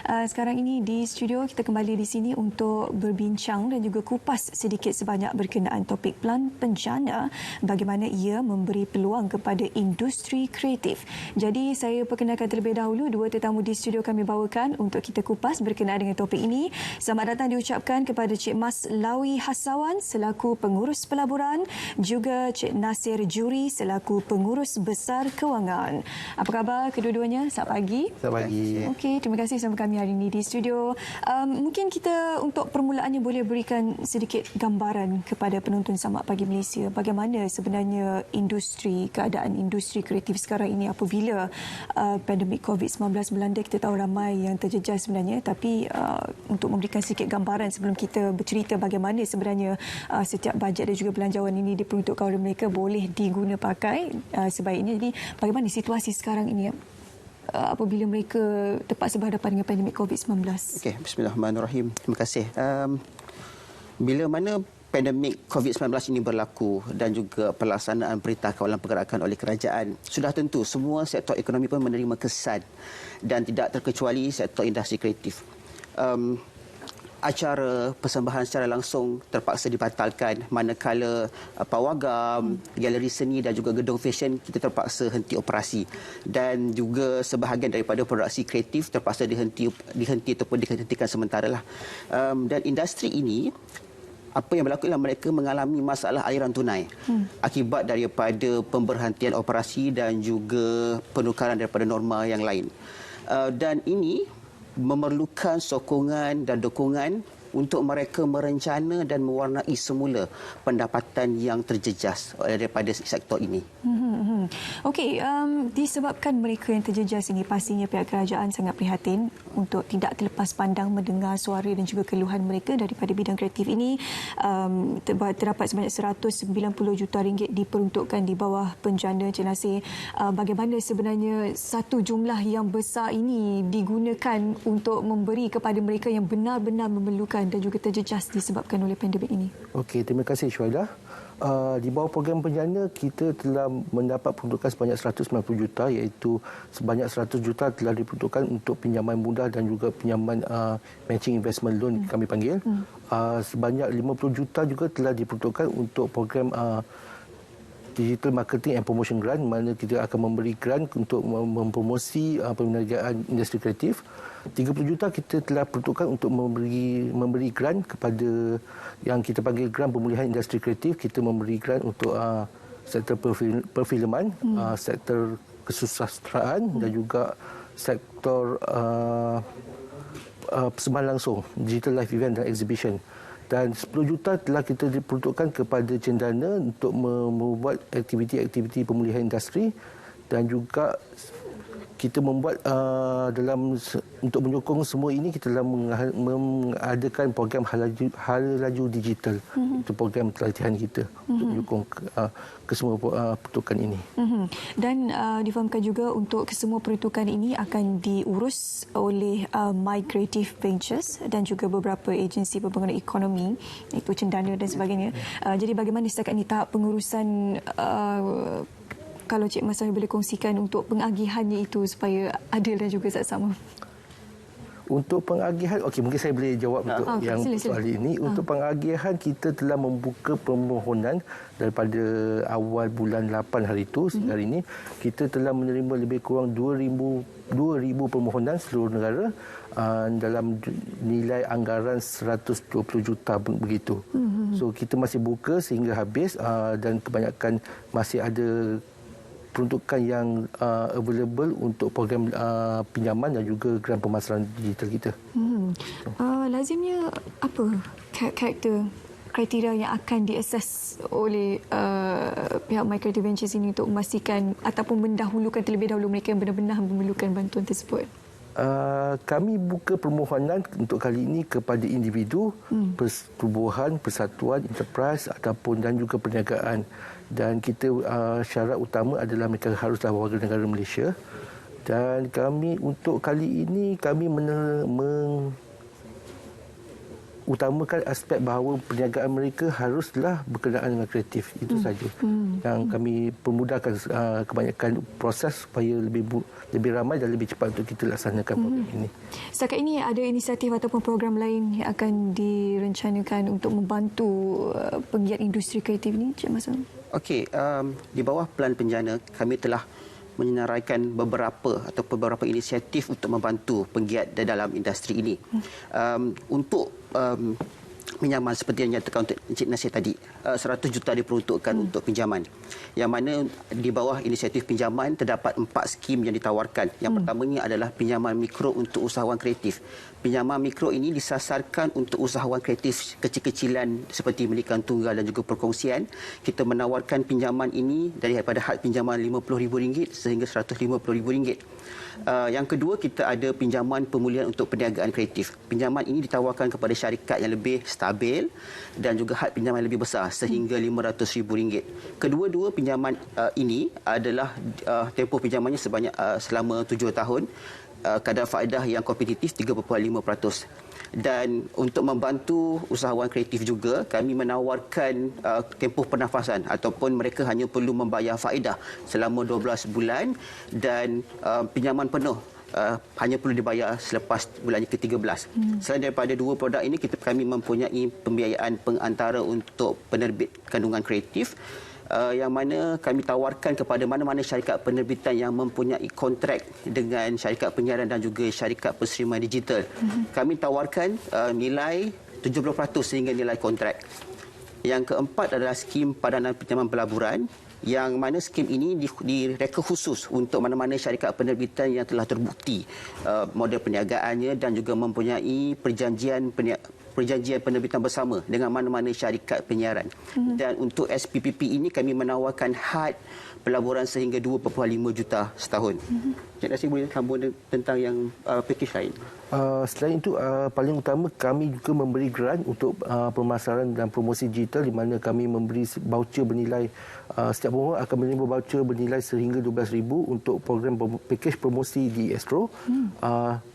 Sekarang ini di studio kita kembali di sini untuk berbincang dan juga kupas sedikit sebanyak berkenaan topik pelan penjana, bagaimana ia memberi peluang kepada industri kreatif. Jadi saya perkenalkan terlebih dahulu dua tetamu di studio kami bawakan untuk kita kupas berkenaan dengan topik ini. Selamat datang diucapkan kepada Cik Mas Lawi Hassawan selaku pengurus pelaburan, juga Cik Nasir Juri selaku pengurus besar kewangan. Apa khabar kedua-duanya? Selamat pagi. Selamat pagi. Okey, terima kasih bersama kami hari ini di studio. Mungkin kita untuk permulaannya boleh berikan sedikit gambaran kepada penonton Samak Pagi Malaysia. Bagaimana sebenarnya keadaan industri kreatif sekarang ini apabila pandemik COVID-19 melanda. Kita tahu ramai yang terjejas sebenarnya, tapi untuk memberikan sedikit gambaran sebelum kita bercerita bagaimana sebenarnya setiap bajet dan juga belanjawan ini diperuntukkan oleh mereka boleh diguna pakai sebaiknya. Jadi bagaimana situasi sekarang ini apabila mereka terpaksa berhadapan dengan pandemik COVID-19. Okey, bismillahirrahmanirrahim. Terima kasih. Bila mana pandemik COVID-19 ini berlaku dan juga pelaksanaan Perintah Kawalan Pergerakan oleh kerajaan, sudah tentu semua sektor ekonomi pun menerima kesan dan tidak terkecuali sektor industri kreatif. Acara persembahan secara langsung terpaksa dibatalkan, manakala pawagam, galeri seni dan juga gedung fashion kita terpaksa henti operasi, dan juga sebahagian daripada produksi kreatif terpaksa dihenti ataupun dihentikan sementara lah. Dan industri ini, apa yang berlaku ialah mereka mengalami masalah aliran tunai akibat daripada pemberhentian operasi dan juga penukaran daripada norma yang lain. Dan ini memerlukan sokongan dan dukungan untuk mereka merencana dan mewarnai semula pendapatan yang terjejas daripada sektor ini. Okey, disebabkan mereka yang terjejas ini, pastinya pihak kerajaan sangat prihatin untuk tidak terlepas pandang mendengar suara dan juga keluhan mereka daripada bidang kreatif ini. Terdapat sebanyak 190 juta ringgit diperuntukkan di bawah penjana. Cik Nasir, bagaimana sebenarnya satu jumlah yang besar ini digunakan untuk memberi kepada mereka yang benar-benar memerlukan dan juga terjejas disebabkan oleh pandemik ini? Okey, terima kasih Syuhaidah. Di bawah program penjana, kita telah mendapat peruntukan sebanyak 190 juta, iaitu sebanyak 100 juta telah diperuntukkan untuk pinjaman mudah dan juga pinjaman matching investment loan kami panggil. Sebanyak 50 juta juga telah diperuntukkan untuk program Digital Marketing and Promotion Grant, mana kita akan memberi grant untuk mempromosi perniagaan industri kreatif. 30 juta kita telah peruntukkan untuk memberi grant kepada yang kita panggil grant pemulihan industri kreatif. Kita memberi grant untuk sektor perfilman, sektor kesusastraan dan juga sektor persembahan langsung, digital live event dan exhibition. Dan 10 juta telah kita diperuntukkan kepada cendana untuk membuat aktiviti-aktiviti pemulihan industri, dan juga kita membuat untuk menyokong semua ini, kita telah mengadakan program Hala Laju Digital. Itu program pelatihan kita untuk menyokong kesemua peruntukan ini. Dan difahamkan juga untuk kesemua peruntukan ini akan diurus oleh My Creative Ventures dan juga beberapa agensi pembangunan ekonomi, iaitu cendana dan sebagainya. Jadi bagaimana setakat ini tahap pengurusan, kalau Cik Mas boleh kongsikan untuk pengagihannya itu supaya adil dan juga saksama? Untuk pengagihan, okey, mungkin saya boleh jawab untuk yang soal ini. Untuk pengagihan, kita telah membuka permohonan daripada awal bulan 8 hari itu sehingga hari ini. Kita telah menerima lebih kurang 2,000 permohonan seluruh negara dalam nilai anggaran 120 juta begitu. So kita masih buka sehingga habis, dan kebanyakan masih ada peruntukan yang available untuk program pinjaman dan juga grant pemasaran digital kita. Lazimnya apa karakter kriteria yang akan diakses oleh pihak My Creative Ventures ini untuk memastikan ataupun mendahulukan terlebih dahulu mereka yang benar-benar memerlukan bantuan tersebut? Kami buka permohonan untuk kali ini kepada individu, pertubuhan, persatuan, enterprise ataupun dan juga perniagaan. Dan kita syarat utama adalah mereka haruslah warga negara Malaysia. Dan kami untuk kali ini kami utamakan aspek bahawa perniagaan mereka haruslah berkenaan dengan kreatif. Itu saja yang kami permudahkan kebanyakan proses supaya lebih ramai dan lebih cepat untuk kita laksanakan program ini. Setakat ini ada inisiatif ataupun program lain yang akan direncanakan untuk membantu penggiat industri kreatif ini, Cik Masam? Okey, di bawah Pelan Penjana kami telah menyenaraikan beberapa inisiatif untuk membantu penggiat dalam industri ini. Untuk pinjaman seperti yang nyatakan untuk Encik Nasir tadi, 100 juta diperuntukkan untuk pinjaman. Yang mana di bawah inisiatif pinjaman terdapat 4 skim yang ditawarkan. Yang pertamanya adalah pinjaman mikro untuk usahawan kreatif. Pinjaman mikro ini disasarkan untuk usahawan kreatif kecil-kecilan seperti milikan tunggal dan juga perkongsian. Kita menawarkan pinjaman ini daripada had pinjaman RM50,000 sehingga RM150,000. Yang kedua, kita ada pinjaman pemulihan untuk perniagaan kreatif. Pinjaman ini ditawarkan kepada syarikat yang lebih stabil dan juga had pinjaman yang lebih besar sehingga RM500,000. Kedua-dua pinjaman ini adalah tempoh pinjamannya selama 7 tahun. Kadar faedah yang kompetitif 3.5%. Dan untuk membantu usahawan kreatif juga, kami menawarkan tempoh pernafasan ataupun mereka hanya perlu membayar faedah selama 12 bulan dan pinjaman penuh hanya perlu dibayar selepas bulan ke-13. Selain daripada dua produk ini, kami mempunyai pembiayaan pengantara untuk penerbit kandungan kreatif, yang mana kami tawarkan kepada mana-mana syarikat penerbitan yang mempunyai kontrak dengan syarikat penyiaran dan juga syarikat perserimaan digital. Kami tawarkan nilai 70% sehingga nilai kontrak. Yang keempat adalah skim padanan pinjaman pelaburan, yang mana skim ini direka khusus untuk mana-mana syarikat penerbitan yang telah terbukti model perniagaannya dan juga mempunyai perjanjian penerbitan bersama dengan mana-mana syarikat penyiaran. Dan untuk SPPP ini kami menawarkan had pelaburan sehingga 2.5 juta setahun. Cik Nasir boleh sambung tentang yang pakej lain? Selain itu, paling utama kami juga memberi grant untuk pemasaran dan promosi digital, di mana kami memberi voucher bernilai, setiap orang akan menerima voucher bernilai sehingga RM12,000 untuk program pakej promosi di Astro,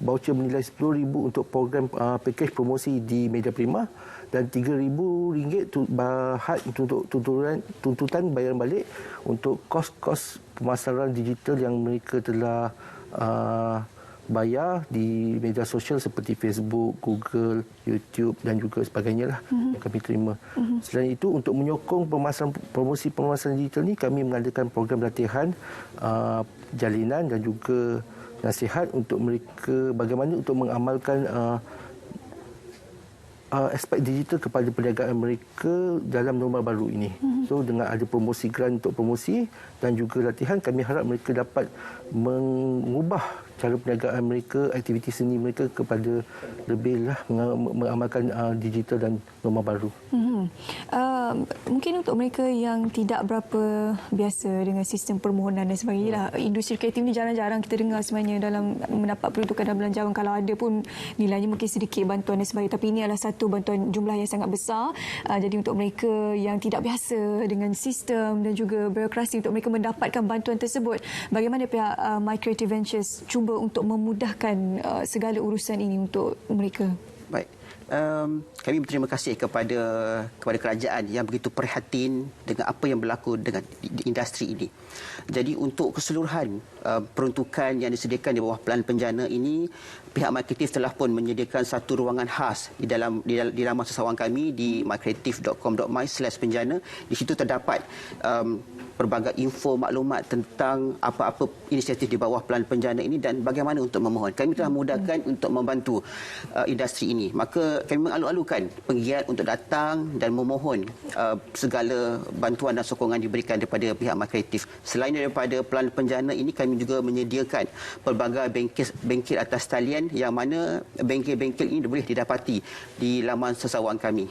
voucher bernilai RM10,000 untuk program pakej promosi di Media Prima, dan RM3,000 had untuk tuntutan bayaran balik untuk kos-kos pemasaran digital yang mereka telah bayar di media sosial seperti Facebook, Google, YouTube dan juga sebagainya lah yang kami terima. Selain itu, untuk menyokong promosi pemasaran digital ni, kami mengadakan program latihan, jalinan dan juga nasihat untuk mereka bagaimana untuk mengamalkan aspek digital kepada perniagaan mereka dalam norma baru ini. So, dengan ada promosi grant untuk promosi dan juga latihan, kami harap mereka dapat mengubah cara perniagaan mereka, aktiviti seni mereka kepada lebihlah mengamalkan digital dan norma baru. Mungkin untuk mereka yang tidak berapa biasa dengan sistem permohonan dan sebagainya, industri kreatif ni jarang-jarang kita dengar sebenarnya dalam mendapat peruntukan dalam belanjawan. Kalau ada pun nilainya mungkin sedikit bantuan dan sebagainya, tapi ini adalah satu bantuan jumlah yang sangat besar. Jadi untuk mereka yang tidak biasa dengan sistem dan juga birokrasi, untuk mereka mendapatkan bantuan tersebut, bagaimana pihak My Creative Ventures cuba untuk memudahkan segala urusan ini untuk mereka? Baik. Kami berterima kasih kepada kerajaan yang begitu prihatin dengan apa yang berlaku dengan di industri ini. Jadi untuk keseluruhan peruntukan yang disediakan di bawah Pelan Penjana ini, pihak MyCreative telah pun menyediakan satu ruangan khas di laman sesawang kami di mycreative.com.my/penjana. Di situ terdapat pelbagai info maklumat tentang apa-apa inisiatif di bawah Pelan Penjana ini dan bagaimana untuk memohon. Kami telah memudahkan untuk membantu industri ini. Maka kami mengalu-alukan penggiat untuk datang dan memohon segala bantuan dan sokongan diberikan daripada pihak MyCreative. Selain daripada Pelan Penjana ini, kami juga menyediakan pelbagai bengkel atas talian yang mana bengkel-bengkel ini boleh didapati di laman sesawang kami.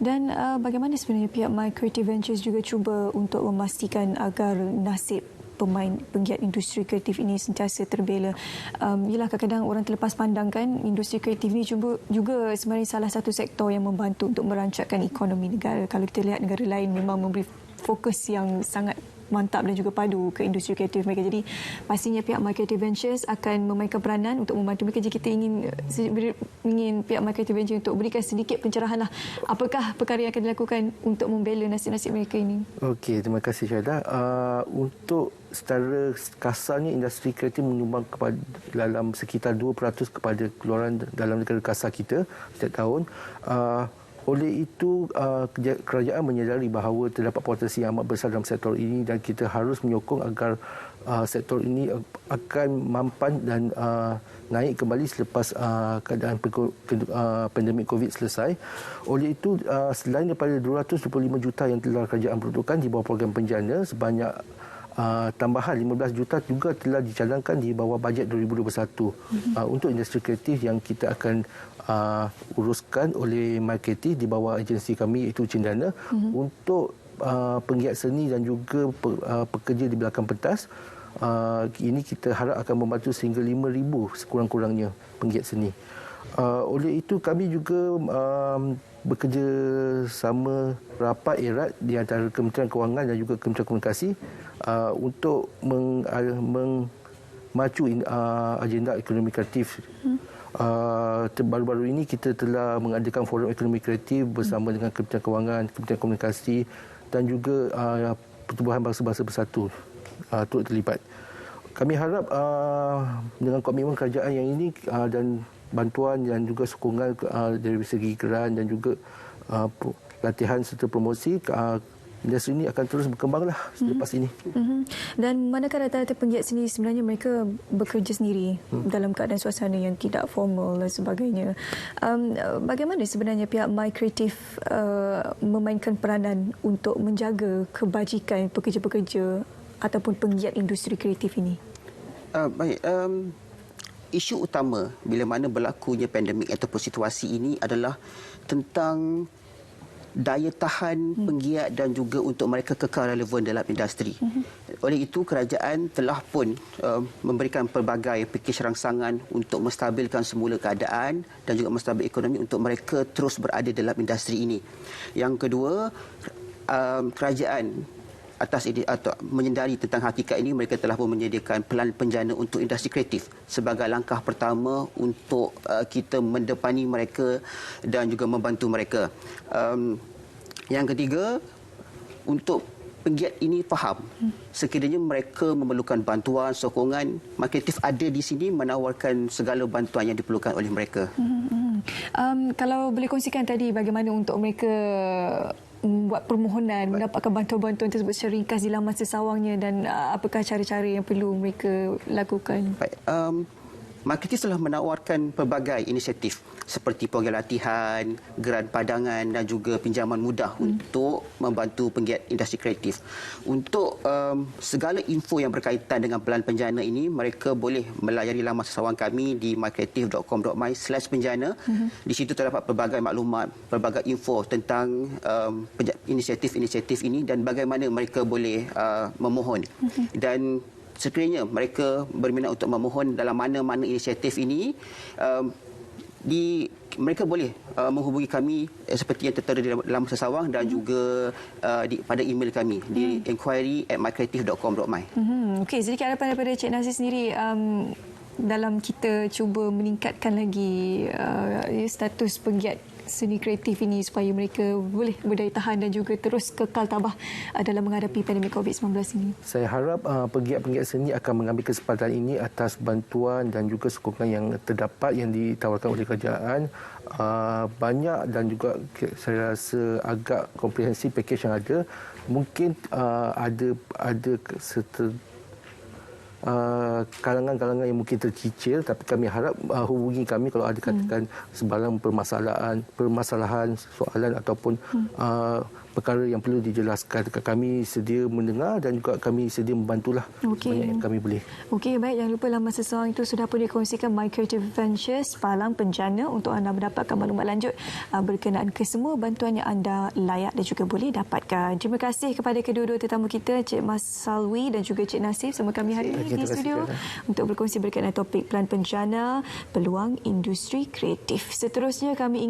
Dan bagaimana sebenarnya pihak My Creative Ventures juga cuba untuk memastikan agar nasib penggiat industri kreatif ini sentiasa terbela? Yalah, kadang-kadang orang terlepas pandang kan, industri kreatif ini juga sebenarnya salah satu sektor yang membantu untuk merancangkan ekonomi negara. Kalau kita lihat negara lain memang memberi fokus yang sangat mantap dan juga padu ke industri kreatif mereka. Jadi pastinya pihak My Creative Ventures akan memainkan peranan untuk membantu mereka. Jika kita ingin pihak My Creative Ventures untuk berikan sedikit pencerahan lah, apakah perkara yang akan dilakukan untuk membela nasib-nasib mereka ini? Okey, terima kasih Syahda. Untuk secara kasarnya industri kreatif menyumbang kepada dalam sekitar 2% kepada keluaran dalam negara kasar kita setiap tahun. Oleh itu, kerajaan menyedari bahawa terdapat potensi yang amat besar dalam sektor ini dan kita harus menyokong agar sektor ini akan mampan dan naik kembali selepas keadaan pandemik COVID selesai. Oleh itu, selain daripada 225 juta yang telah kerajaan peruntukkan di bawah program penjana, sebanyak tambahan 15 juta juga telah dicadangkan di bawah bajet 2021 untuk industri kreatif yang kita akan uruskan oleh My Creative di bawah agensi kami iaitu Cendana untuk penggiat seni dan juga pekerja di belakang pentas. Ini kita harap akan membantu sehingga 5,000 sekurang-kurangnya penggiat seni. Oleh itu kami juga bekerja sama rapat erat di antara Kementerian Kewangan dan juga Kementerian Komunikasi untuk memacu agenda ekonomi kreatif. Baru-baru ini kita telah mengadakan forum ekonomi kreatif bersama dengan Kementerian Kewangan, Kementerian Komunikasi dan juga Pertubuhan Bangsa-Bangsa Bersatu turut terlibat. Kami harap dengan komitmen kerajaan yang ini dan bantuan dan juga sokongan dari segi geran dan juga latihan serta promosi, industri ini akan terus berkembanglah selepas ini. Dan manakah rata-rata penggiat seni sebenarnya mereka bekerja sendiri dalam keadaan suasana yang tidak formal dan sebagainya. Bagaimana sebenarnya pihak My Creative memainkan peranan untuk menjaga kebajikan pekerja-pekerja ataupun penggiat industri kreatif ini? Baik. Isu utama bila mana berlakunya pandemik ataupun situasi ini adalah tentang daya tahan penggiat dan juga untuk mereka kekal relevan dalam industri. Oleh itu, kerajaan telah pun memberikan pelbagai pakej rangsangan untuk menstabilkan semula keadaan dan juga menstabil ekonomi untuk mereka terus berada dalam industri ini. Yang kedua, kerajaan atas ini atau menyedari tentang hakikat ini, mereka telah pun menyediakan pelan penjana untuk industri kreatif sebagai langkah pertama untuk kita mendepani mereka dan juga membantu mereka. Yang ketiga, untuk penggiat ini faham sekiranya mereka memerlukan bantuan, sokongan, My Creative ada di sini menawarkan segala bantuan yang diperlukan oleh mereka. Kalau boleh kongsikan tadi bagaimana untuk mereka membuat permohonan, mendapatkan bantuan-bantuan tersebut secara ringkas di laman sesawangnya dan apakah cara-cara yang perlu mereka lakukan? Baik. My Creative telah menawarkan pelbagai inisiatif seperti program latihan, geran padangan dan juga pinjaman mudah untuk membantu penggiat industri kreatif. Untuk segala info yang berkaitan dengan pelan penjana ini, mereka boleh melayari laman sesawang kami di mycreative.com.my/penjana. Di situ terdapat pelbagai maklumat, pelbagai info tentang inisiatif-inisiatif ini dan bagaimana mereka boleh memohon. Dan sekiranya mereka berminat untuk memohon dalam mana-mana inisiatif ini, mereka boleh menghubungi kami seperti yang tertera di dalam sesawang dan juga pada email kami di enquiry@mycreative.com.my. Okey, sedikit harapan daripada Cik Nazir sendiri dalam kita cuba meningkatkan lagi status penggiat seni kreatif ini supaya mereka boleh berdaya tahan dan juga terus kekal tabah dalam menghadapi pandemik COVID-19 ini. Saya harap penggiat-penggiat seni akan mengambil kesempatan ini atas bantuan dan juga sokongan yang terdapat yang ditawarkan oleh kerajaan. Banyak dan juga saya rasa agak komprehensif pakej yang ada. Mungkin ada kalangan-kalangan yang mungkin tercicir, tapi kami harap hubungi kami kalau ada katakan sebarang permasalahan, soalan ataupun perkara yang perlu dijelaskan. Kami sedia mendengar dan juga kami sedia membantulah sebanyak yang kami boleh. Okey, baik. Jangan lupa laman sesawang itu sudah pun dikongsikan My Creative Ventures Palang Penjana untuk anda mendapatkan maklumat lanjut berkenaan ke semua bantuan yang anda layak dan juga boleh dapatkan. Terima kasih kepada kedua-dua tetamu kita, Cik Mas Salwi dan juga Cik Nasif bersama kami hari ini di studio untuk berkongsi berkenaan topik pelan penjana, peluang industri kreatif. Seterusnya kami